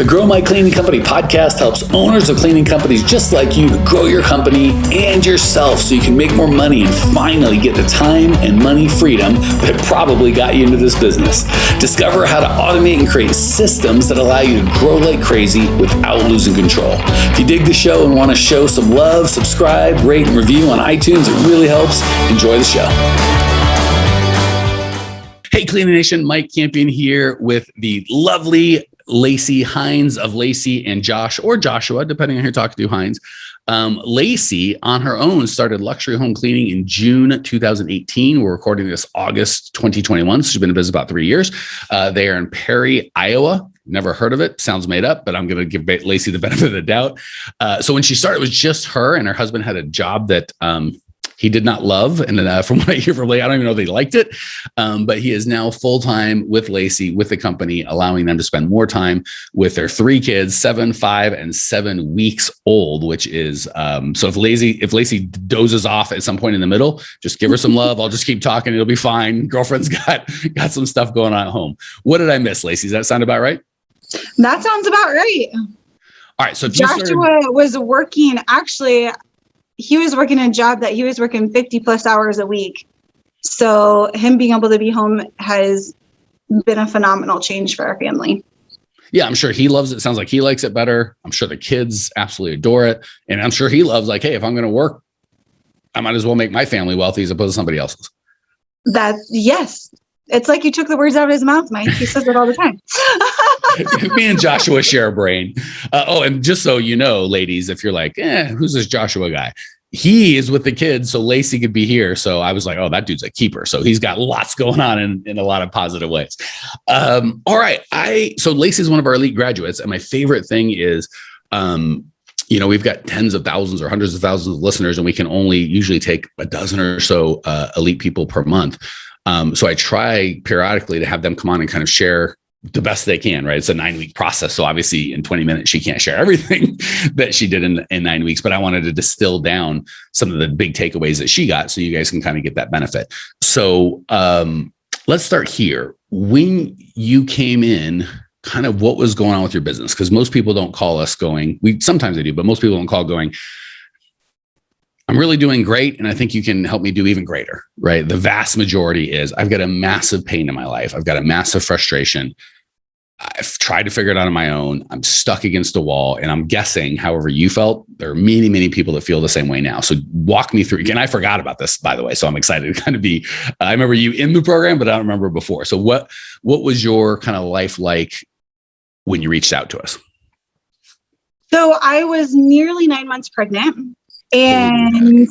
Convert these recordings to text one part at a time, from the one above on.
The Grow My Cleaning Company podcast helps owners of cleaning companies just like you to grow your company and yourself so you can make more money and finally get the time and money freedom that probably got you into this business. Discover how to automate and create systems that allow you to grow like crazy without losing control. If you dig the show and want to show some love, subscribe, rate, and review on iTunes. It really helps. Enjoy the show. Hey, Cleaning Nation, Mike Campion here with the lovely Lacey Heinz of Lacey and Josh, or Joshua, depending on who you're talking to, Heinz. Lacey, on her own, started luxury home cleaning in June 2018. We're recording this August 2021. So she's been in business about 3 years. They are in Perry, Iowa. Never heard of it. Sounds made up, but I'm going to give Lacey the benefit of the doubt. So when she started, it was just her, and her husband had a job that he did not love. And from what I hear from Lacey, I don't even know if they liked it. But he is now full-time with Lacey, with the company, allowing them to spend more time with their 3 kids, 7, 5, and 7 weeks old, which is, so if Lacey dozes off at some point in the middle, just give her some love. I'll just keep talking. It'll be fine. Girlfriend's got some stuff going on at home. What did I miss, Lacey? Does that sound about right? That sounds about right. All right. So if Joshua was working, actually, he was working a job that he was working 50 plus hours a week. So him being able to be home has been a phenomenal change for our family. Yeah, I'm sure he loves it. Sounds like he likes it better. I'm sure the kids absolutely adore it. And I'm sure he loves, like, hey, if I'm going to work, I might as well make my family wealthy as opposed to somebody else's. Yes. It's like you took the words out of his mouth, Mike. He says it all the time. Me and Joshua share a brain. And just so you know, ladies, if you're like, who's this Joshua guy? He is with the kids, so Lacey could be here. So I was like, oh, that dude's a keeper. So he's got lots going on in a lot of positive ways. All right. So Lacey is one of our elite graduates. And my favorite thing is, we've got tens of thousands or hundreds of thousands of listeners, and we can only usually take a dozen or so elite people per month. So I try periodically to have them come on and kind of share the best they can, right? It's a 9-week process. So obviously in 20 minutes, she can't share everything that she did in 9 weeks, but I wanted to distill down some of the big takeaways that she got so you guys can kind of get that benefit. So let's start here. When you came in, kind of what was going on with your business? Because most people don't call us going, sometimes they do, but most people don't call going, I'm really doing great, and I think you can help me do even greater, right? The vast majority is, I've got a massive pain in my life. I've got a massive frustration. I've tried to figure it out on my own. I'm stuck against a wall, and I'm guessing, however you felt, there are many, many people that feel the same way now. So walk me through. Again, I forgot about this, by the way, so I'm excited to kind of be, I remember you in the program, but I don't remember before. So what was your kind of life like when you reached out to us? So I was nearly 9 months pregnant. And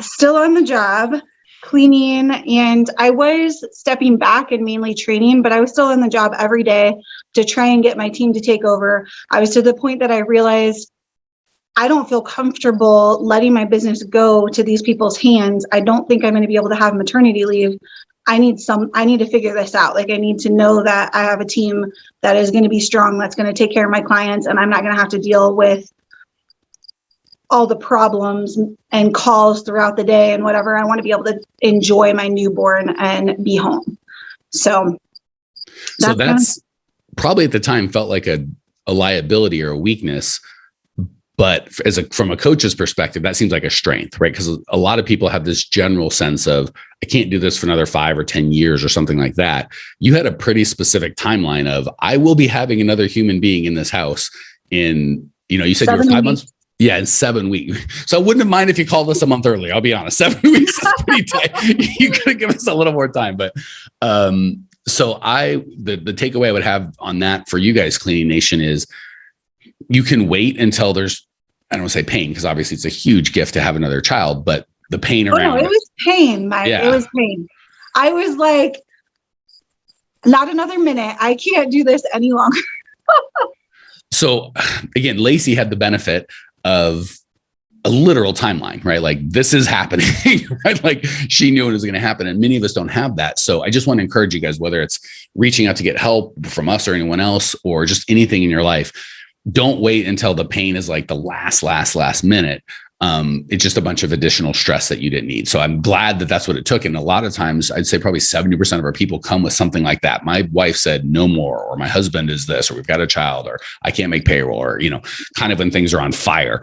still on the job, cleaning, and I was stepping back and mainly training, but I was still on the job every day to try and get my team to take over. I was to the point that I realized I don't feel comfortable letting my business go to these people's hands. I don't think I'm going to be able to have maternity leave. I need to figure this out. Like, I need to know that I have a team that is going to be strong, that's going to take care of my clients, and I'm not going to have to deal with all the problems and calls throughout the day and whatever. I want to be able to enjoy my newborn and be home. So that's probably at the time felt like a liability or a weakness, but from a coach's perspective, that seems like a strength, right? Because a lot of people have this general sense of, I can't do this for another 5 or 10 years or something like that. You had a pretty specific timeline of, I will be having another human being in this house in, you said you were 5 months. Yeah, in 7 weeks. So I wouldn't have minded if you called us a month early. I'll be honest. 7 weeks is pretty tight. You could have given us a little more time. But so the takeaway I would have on that for you guys, Cleaning Nation, is you can wait until there's, I don't want to say pain, because obviously it's a huge gift to have another child, but the pain around it was pain, Mike. Yeah. It was pain. I was like, not another minute. I can't do this any longer. So again, Lacey had the benefit of a literal timeline, right? Like, this is happening, right? Like, she knew it was going to happen, and many of us don't have that. So I just want to encourage you guys, whether it's reaching out to get help from us or anyone else, or just anything in your life, don't wait until the pain is like the last minute. It's just a bunch of additional stress that you didn't need. So I'm glad that that's what it took. And a lot of times I'd say probably 70% of our people come with something like that. My wife said no more, or my husband is this, or we've got a child, or I can't make payroll, or, kind of when things are on fire.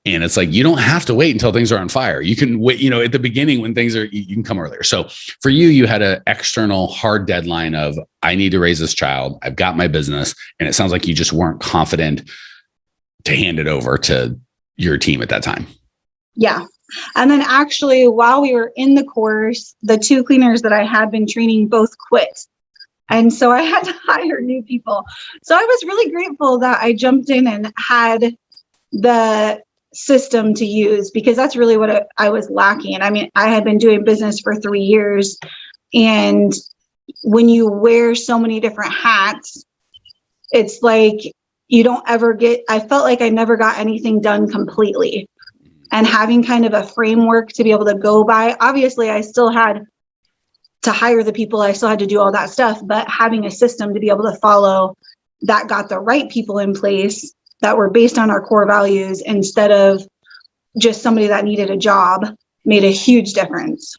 And it's like, you don't have to wait until things are on fire. You can wait, at the beginning when things are, you can come earlier. So for you, you had an external hard deadline of, I need to raise this child. I've got my business. And it sounds like you just weren't confident to hand it over to your team at that time. Yeah. And then actually, while we were in the course, the 2 cleaners that I had been training both quit. And so I had to hire new people. So I was really grateful that I jumped in and had the system to use, because that's really what I was lacking. I mean, I had been doing business for 3 years, and when you wear so many different hats, it's like you don't ever I felt like I never got anything done completely. And having kind of a framework to be able to go by, obviously I still had to hire the people, I still had to do all that stuff, but having a system to be able to follow that got the right people in place that were based on our core values instead of just somebody that needed a job made a huge difference.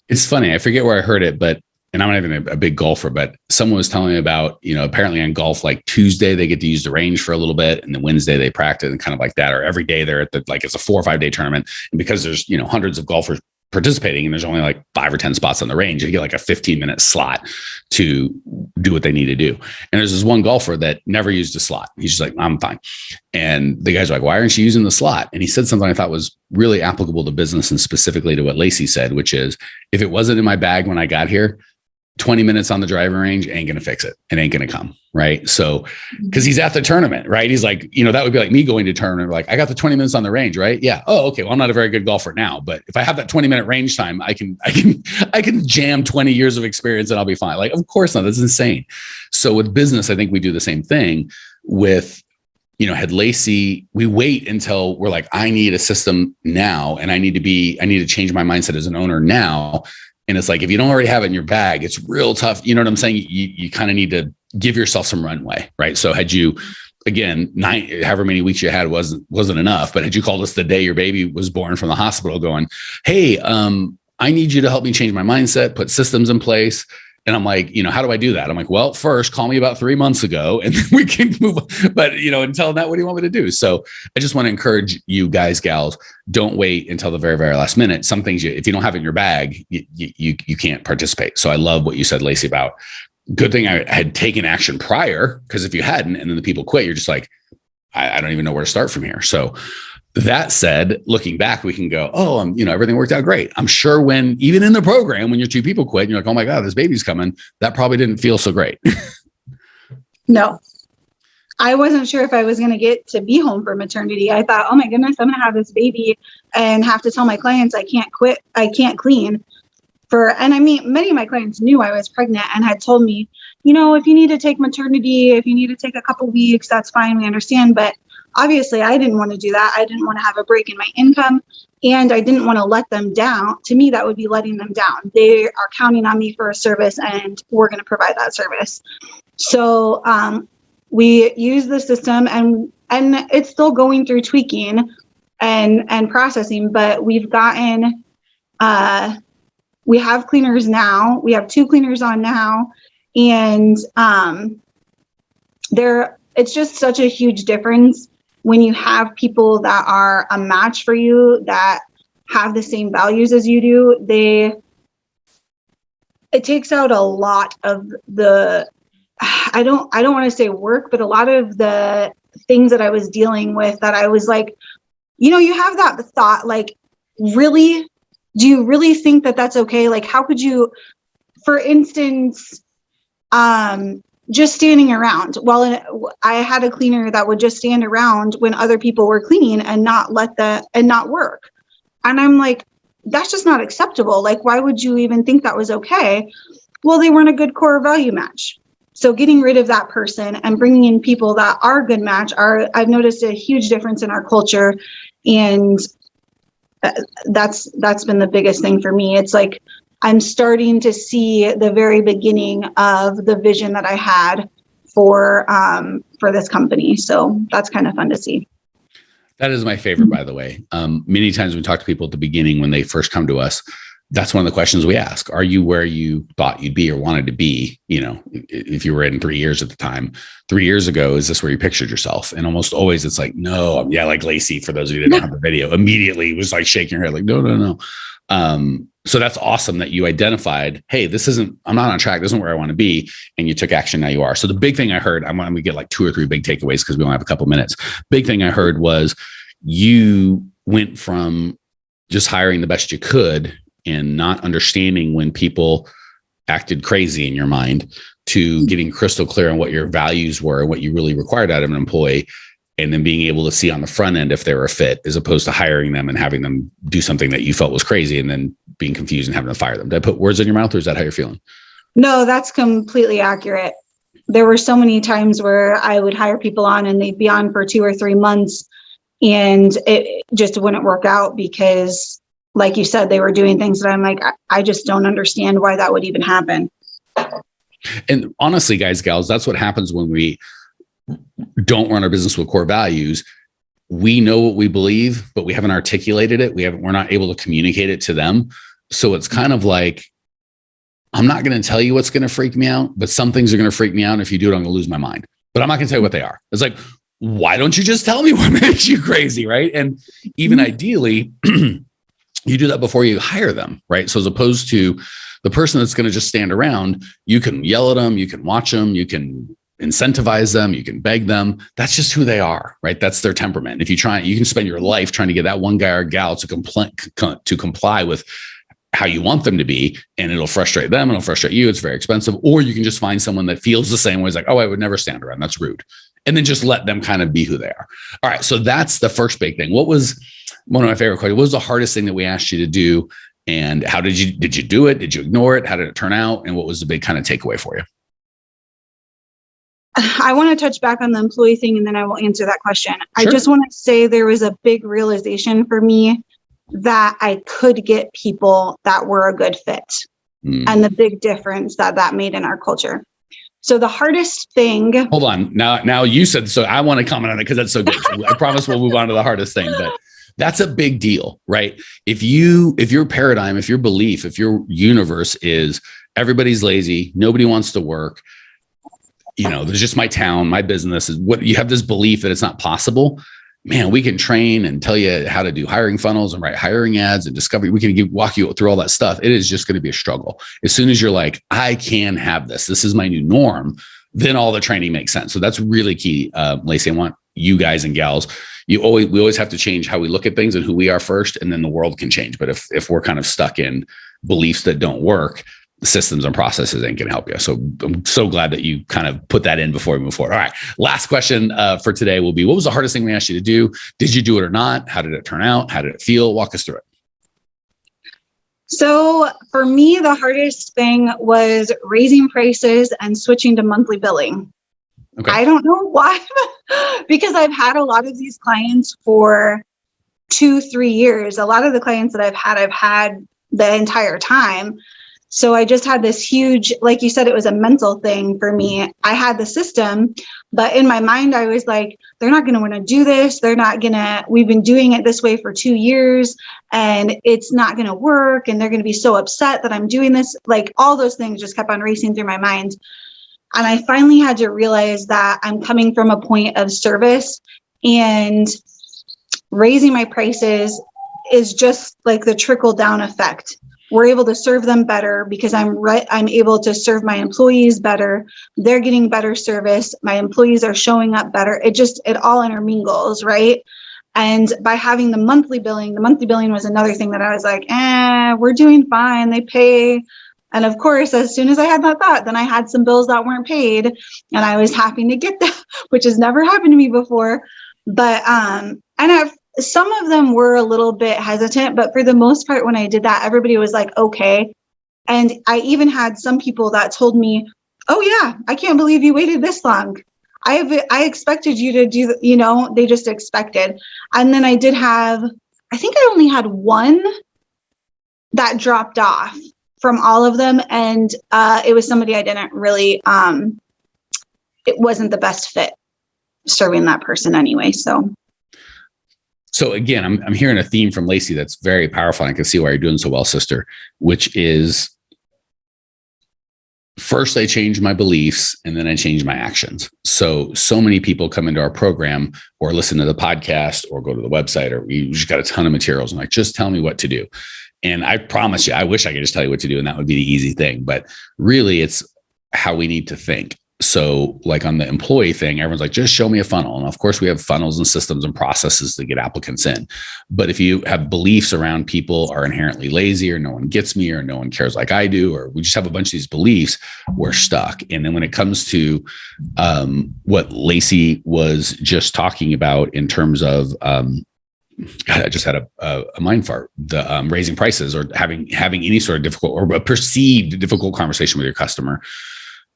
It's funny. I forget where I heard it, and I'm not even a big golfer, but someone was telling me about, apparently on golf, like Tuesday, they get to use the range for a little bit. And then Wednesday they practice and kind of like that, or every day they're at it's a 4 or 5 day tournament. And because there's, hundreds of golfers participating and there's only like 5 or 10 spots on the range, you get like a 15-minute slot to do what they need to do. And there's this one golfer that never used a slot. He's just like, I'm fine. And the guys are like, why aren't you using the slot? And he said something I thought was really applicable to business and specifically to what Lacey said, which is, if it wasn't in my bag when I got here, 20 minutes on the driving range ain't going to fix it. It ain't going to come. Right. So, cause he's at the tournament, right? He's like, that would be like me going to tournament. Like, I got the 20 minutes on the range, right? Yeah. Oh, okay. Well, I'm not a very good golfer now, but if I have that 20-minute range time, I can jam 20 years of experience and I'll be fine. Like, of course not. That's insane. So with business, I think we do the same thing with, had Lacey, we wait until we're like, I need a system now. And I need to change my mindset as an owner now. And it's like, if you don't already have it in your bag, it's real tough. You know what I'm saying? You kind of need to give yourself some runway, right? So had you, again, however many weeks you had wasn't enough, but had you called us the day your baby was born from the hospital going, hey, I need you to help me change my mindset, put systems in place. And I'm like, how do I do that? I'm like, well, first call me about 3 months ago and then we can move on. But, until that, what do you want me to do? So I just want to encourage you guys, gals, don't wait until the very, very last minute. Some things, if you don't have it in your bag, you can't participate. So I love what you said, Lacey, about good thing I had taken action prior, because if you hadn't, and then the people quit, you're just like, I don't even know where to start from here. So that said, looking back, we can go, oh, everything worked out great. I'm sure even in the program, when your 2 people quit, you're like, oh my God, this baby's coming. That probably didn't feel so great. No, I wasn't sure if I was going to get to be home for maternity. I thought, oh my goodness, I'm going to have this baby and have to tell my clients I can't quit. I can't clean many of my clients knew I was pregnant and had told me, if you need to take maternity, if you need to take a couple weeks, that's fine. We understand. But obviously I didn't want to do that. I didn't want to have a break in my income, and I didn't want to let them down. To me, that would be letting them down. They are counting on me for a service and we're going to provide that service. So we use the system and it's still going through tweaking and processing, but we've gotten, we have cleaners now. We have 2 cleaners on now, and it's just such a huge difference when you have people that are a match for you, that have the same values as you do. It takes out a lot of the, I don't want to say work, but a lot of the things that I was dealing with that I was like, you have that thought, like, really, do you really think that that's okay? Like, how could you, for instance, just standing around. Well, I had a cleaner that would just stand around when other people were cleaning and not work. And I'm like, that's just not acceptable. Like, why would you even think that was okay? Well, they weren't a good core value match. So getting rid of that person and bringing in people that are a good match I've noticed a huge difference in our culture. And that's been the biggest thing for me. It's like, I'm starting to see the very beginning of the vision that I had for this company. So that's kind of fun to see. That is my favorite, by the way. Many times when we talk to people at the beginning, when they first come to us, that's one of the questions we ask. Are you where you thought you'd be or wanted to be? You know, if you were in 3 years at the time, 3 years ago, is this where you pictured yourself? And almost always it's like, no, yeah. Like Lacey, for those of you that don't have the video, immediately was like shaking her head like, no, no, no. So that's awesome that you identified, hey, I'm not on track. This isn't where I want to be. And you took action. Now you are. So the big thing I heard, I'm going to get like 2 or 3 big takeaways because we only have a couple minutes. Big thing I heard was you went from just hiring the best you could and not understanding when people acted crazy in your mind to getting crystal clear on what your values were and what you really required out of an employee. And then being able to see on the front end if they were a fit, as opposed to hiring them and having them do something that you felt was crazy and then being confused and having to fire them. Did I put words in your mouth, or is that how you're feeling? No, that's completely accurate. There were so many times where I would hire people on and they'd be on for 2 or 3 months and it just wouldn't work out because, like you said, they were doing things that I'm like, I just don't understand why that would even happen. And honestly, guys, gals, that's what happens when we don't run our business with core values. We know what we believe, but we haven't articulated it. We're not able to communicate it to them. So it's kind of like, I'm not going to tell you what's going to freak me out, but some things are going to freak me out. And if you do it, I'm going to lose my mind, but I'm not going to tell you what they are. It's like, why don't you just tell me what makes you crazy? Right. And even ideally, you do that before you hire them. Right. So as opposed to the person that's going to just stand around, you can yell at them, you can watch them, you can incentivize them, you can beg them. That's just who they are, right? That's their temperament. If you can spend your life trying to get that one guy or gal to comply with how you want them to be, and it'll frustrate them, it'll frustrate you. It's very expensive. Or you can just find someone that feels the same way. It's like, oh, I would never stand around. That's rude. And then just let them kind of be who they are. All right. So that's the first big thing. What was one of my favorite questions? What was the hardest thing that we asked you to do? And how did you do it? Did you ignore it? How did it turn out? And what was the big kind of takeaway for you? I want to touch back on the employee thing and then I will answer that question. Sure. I just want to say there was a big realization for me that I could get people that were a good fit and the big difference that made in our culture. So the hardest thing. Hold on. Now you said, so I want to comment on it because that's so good. So I promise we'll move on to the hardest thing, but that's a big deal, right? If your paradigm, if your belief, if your universe is everybody's lazy, nobody wants to work, there's just my town, my business is what you have this belief that it's not possible. Man, we can train and tell you how to do hiring funnels and write hiring ads and discovery. We can walk you through all that stuff. It is just going to be a struggle. As soon as you're like, I can have this is my new norm, then all the training makes sense. So that's really key. Lacey, I want you guys and gals, we always have to change how we look at things and who we are first, and then the world can change. But if we're kind of stuck in beliefs that don't work, the systems and processes ain't going to help you. So I'm so glad that you kind of put that in before we move forward. All right. Last question for today will be, what was the hardest thing we asked you to do? Did you do it or not? How did it turn out? How did it feel? Walk us through it. So for me, the hardest thing was raising prices and switching to monthly billing. Okay. I don't know why, because I've had a lot of these clients for 2-3 years. A lot of the clients that I've had the entire time. So I just had this huge, like you said, it was a mental thing for me. I had the system, but in my mind, I was like, they're not going to want to do this. We've been doing it this way for 2 years and it's not going to work. And they're going to be so upset that I'm doing this. Like all those things just kept on racing through my mind. And I finally had to realize that I'm coming from a point of service, and raising my prices is just like the trickle down effect. We're able to serve them better because I'm able to serve my employees better. They're getting better service. My employees are showing up better. It all intermingles, right? And by having the monthly billing was another thing that I was like, we're doing fine. They pay. And of course, as soon as I had that thought, then I had some bills that weren't paid and I was happy to get that, which has never happened to me before. But, some of them were a little bit hesitant, but for the most part, when I did that, everybody was like, okay. And I even had some people that told me, oh yeah, I can't believe you waited this long. I expected you to do, they just expected. And then I think I only had one that dropped off from all of them. And it was somebody I didn't really, it wasn't the best fit serving that person anyway. So. So again, I'm hearing a theme from Lacey that's very powerful. And I can see why you're doing so well, sister, which is first I change my beliefs and then I change my actions. So many people come into our program or listen to the podcast or go to the website, or we just got a ton of materials and like, just tell me what to do. And I promise you, I wish I could just tell you what to do and that would be the easy thing. But really it's how we need to think. So like on the employee thing, everyone's like, just show me a funnel. And of course we have funnels and systems and processes to get applicants in. But if you have beliefs around people are inherently lazy, or no one gets me, or no one cares like I do, or we just have a bunch of these beliefs, we're stuck. And then when it comes to what Lacey was just talking about in terms of, I just had a mind fart, the raising prices or having any sort of difficult or a perceived difficult conversation with your customer.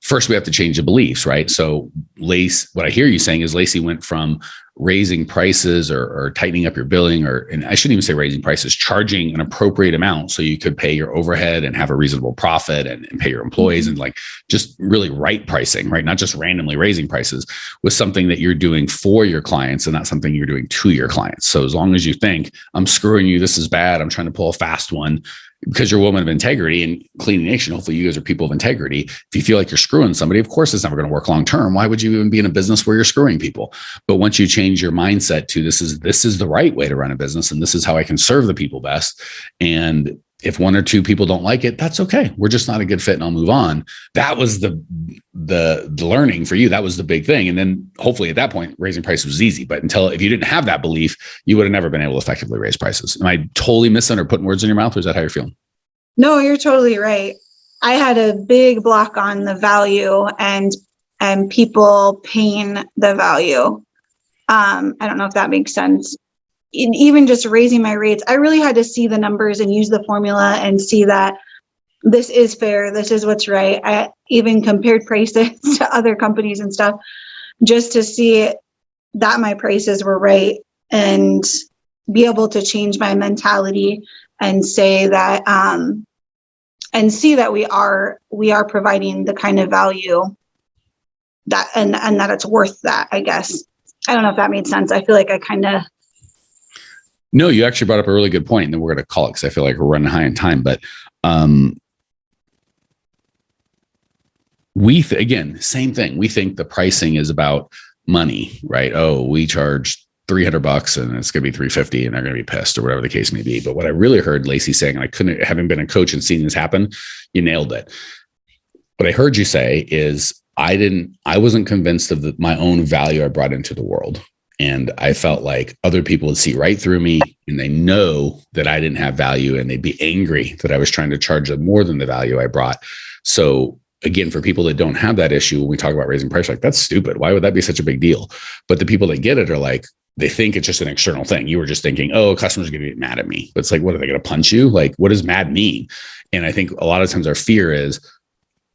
First, we have to change the beliefs, right? So what I hear you saying is Lacey went from raising prices or tightening up your billing, and I shouldn't even say raising prices, charging an appropriate amount so you could pay your overhead and have a reasonable profit and pay your employees, and like just really right pricing, right? Not just randomly raising prices, with something that you're doing for your clients and not something you're doing to your clients. So as long as you think I'm screwing you, this is bad, I'm trying to pull a fast one, because you're a woman of integrity and Cleaning Nation, hopefully you guys are people of integrity. If you feel like you're screwing somebody, of course it's never going to work long term. Why would you even be in a business where you're screwing people? But once you change your mindset to this is the right way to run a business, and this is how I can serve the people best, and if one or two people don't like it, that's okay. We're just not a good fit and I'll move on. That was the learning for you. That was the big thing. And then hopefully at that point, raising prices was easy. But if you didn't have that belief, you would have never been able to effectively raise prices. Am I totally missing or putting words in your mouth, or is that how you're feeling? No, you're totally right. I had a big block on the value and people paying the value. I don't know if that makes sense. Even just raising my rates, I really had to see the numbers and use the formula and see that this is fair. This is what's right. I even compared prices to other companies and stuff just to see that my prices were right, and be able to change my mentality and say that, and see that we are providing the kind of value that, and that it's worth that, I guess. I don't know if that made sense. I feel like I kind of. No, you actually brought up a really good point, and then we're going to call it because I feel like we're running high in time. But again, same thing. We think the pricing is about money, right? Oh, we charge $300 and it's going to be $350 and they're going to be pissed, or whatever the case may be. But what I really heard Lacey saying, and having been a coach and seen this happen, you nailed it. What I heard you say is I wasn't convinced of my own value I brought into the world. And I felt like other people would see right through me, and they know that I didn't have value, and they'd be angry that I was trying to charge them more than the value I brought. So again, for people that don't have that issue, when we talk about raising price, like, that's stupid. Why would that be such a big deal? But the people that get it are like, they think it's just an external thing. You were just thinking, oh, customers are going to get mad at me. But it's like, what, are they going to punch you? Like, what does mad mean? And I think a lot of times our fear is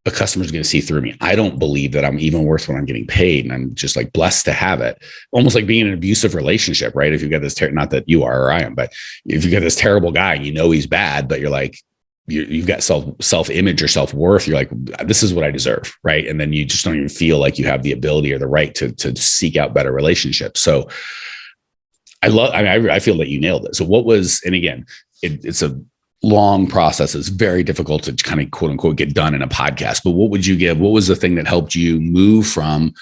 a customer's going to see through me. I don't believe that I'm even worth what I'm getting paid. And I'm just like blessed to have it. Almost like being in an abusive relationship, right? If you've got this, not that you are or I am, but if you got this terrible guy and you know he's bad, but you're like, you've got self-image or self-worth, you're like, this is what I deserve, right? And then you just don't even feel like you have the ability or the right to seek out better relationships. So I feel that you nailed it. So what was, and again, it's a long process. It's very difficult to kind of quote unquote get done in a podcast, but what would you give? What was the thing that helped you move from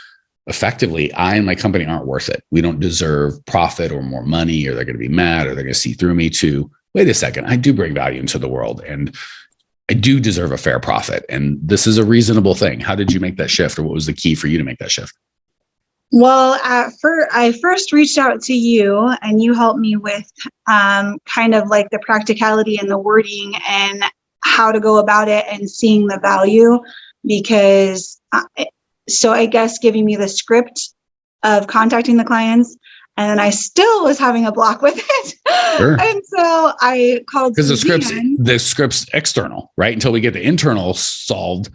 effectively, I and my company aren't worth it, we don't deserve profit or more money, or they're going to be mad, or they're going to see through me, to wait a second, I do bring value into the world and I do deserve a fair profit, and this is a reasonable thing? How did you make that shift, or what was the key for you to make that shift? Well, I first reached out to you, and you helped me with kind of like the practicality and the wording and how to go about it and seeing the value, because so I guess giving me the script of contacting the clients, and then I still was having a block with it. Sure. And so I called, because the script's external, right? Until we get the internal solved.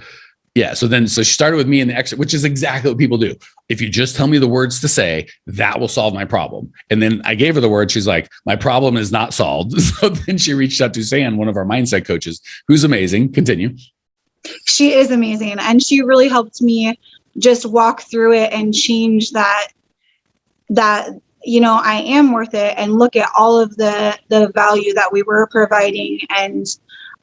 Yeah. So she started with me in the extra, which is exactly what people do. If you just tell me the words to say, that will solve my problem. And then I gave her the word. She's like, my problem is not solved. So then she reached out to San, one of our mindset coaches, who's amazing. Continue. She is amazing. And she really helped me just walk through it and change that, I am worth it, and look at all of the value that we were providing. And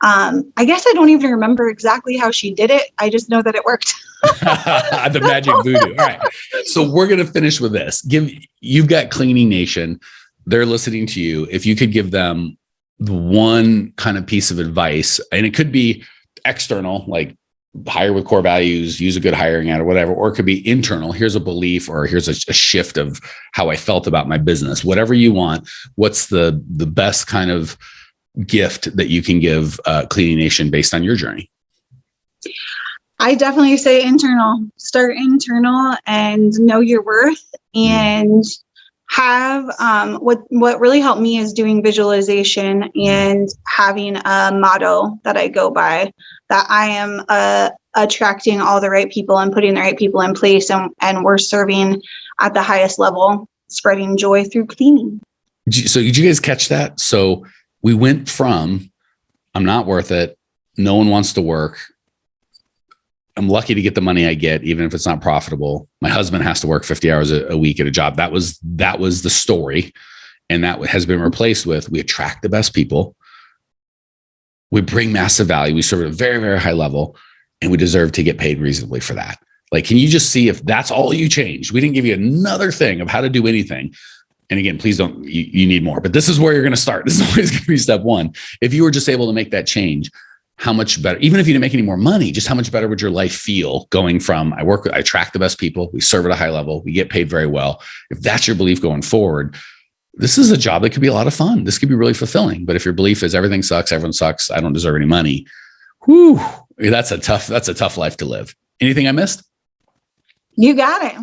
I guess I don't even remember exactly how she did it. I just know that it worked. The magic voodoo. All right. So we're going to finish with this. You've got Cleaning Nation. They're listening to you. If you could give them the one kind of piece of advice, and it could be external, like hire with core values, use a good hiring ad or whatever, or it could be internal. Here's a belief, or here's a shift of how I felt about my business, whatever you want. What's the best kind of gift that you can give Cleaning Nation based on your journey? I definitely say internal. Start internal and know your worth, and have what really helped me is doing visualization and having a motto that I go by, that I am attracting all the right people and putting the right people in place, and we're serving at the highest level, spreading joy through cleaning. So did you guys catch that? So we went from I'm not worth it, no one wants to work, I'm lucky to get the money I get, even if it's not profitable. My husband has to work 50 hours a week at a job. That was the story. And that has been replaced with, we attract the best people. We bring massive value. We serve at a very, very high level, and we deserve to get paid reasonably for that. Like, can you just see if that's all you changed? We didn't give you another thing of how to do anything. And again, please don't, you need more, but this is where you're going to start. This is always going to be step one. If you were just able to make that change, how much better, even if you didn't make any more money, just how much better would your life feel going from I attract the best people, we serve at a high level, we get paid very well. If that's your belief going forward, this is a job that could be a lot of fun. This could be really fulfilling. But if your belief is everything sucks, everyone sucks, I don't deserve any money, whew, that's a tough life to live. Anything I missed? You got it.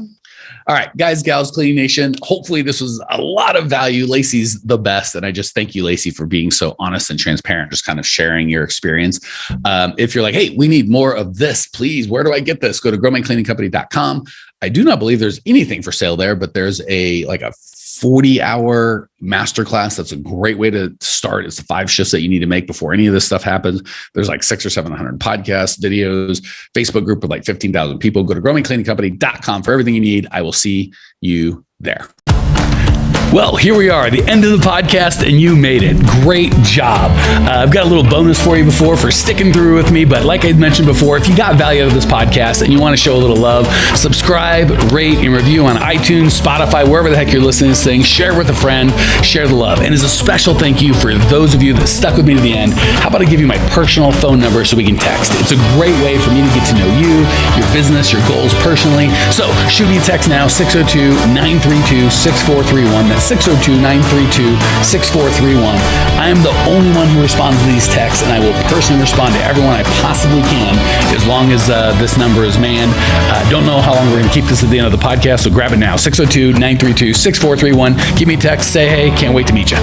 All right, guys, gals, Cleaning Nation. Hopefully this was a lot of value. Lacey's the best. And I just thank you, Lacey, for being so honest and transparent, just kind of sharing your experience. If you're like, hey, we need more of this, please, where do I get this? Go to growmycleaningcompany.com. I do not believe there's anything for sale there, but there's a 40-hour masterclass. That's a great way to start. It's the 5 shifts that you need to make before any of this stuff happens. There's like 600 or 700 podcasts, videos, Facebook group with like 15,000 people. Go to growmycleaningcompany.com for everything you need. I will see you there. Well, here we are, the end of the podcast, and you made it. Great job. I've got a little bonus for you for sticking through with me. But like I mentioned before, if you got value out of this podcast and you want to show a little love, subscribe, rate, and review on iTunes, Spotify, wherever the heck you're listening to this thing. Share with a friend, share the love. And as a special thank you for those of you that stuck with me to the end, how about I give you my personal phone number so we can text? It's a great way for me to get to know you, your business, your goals personally. So shoot me a text now, 602-932-6431. That's 602-932-6431. I am the only one who responds to these texts, and I will personally respond to everyone I possibly can as long as this number is manned. Don't know how long we're going to keep this at the end of the podcast, so grab it now, 602-932-6431. Give me a text, say hey, can't wait to meet you.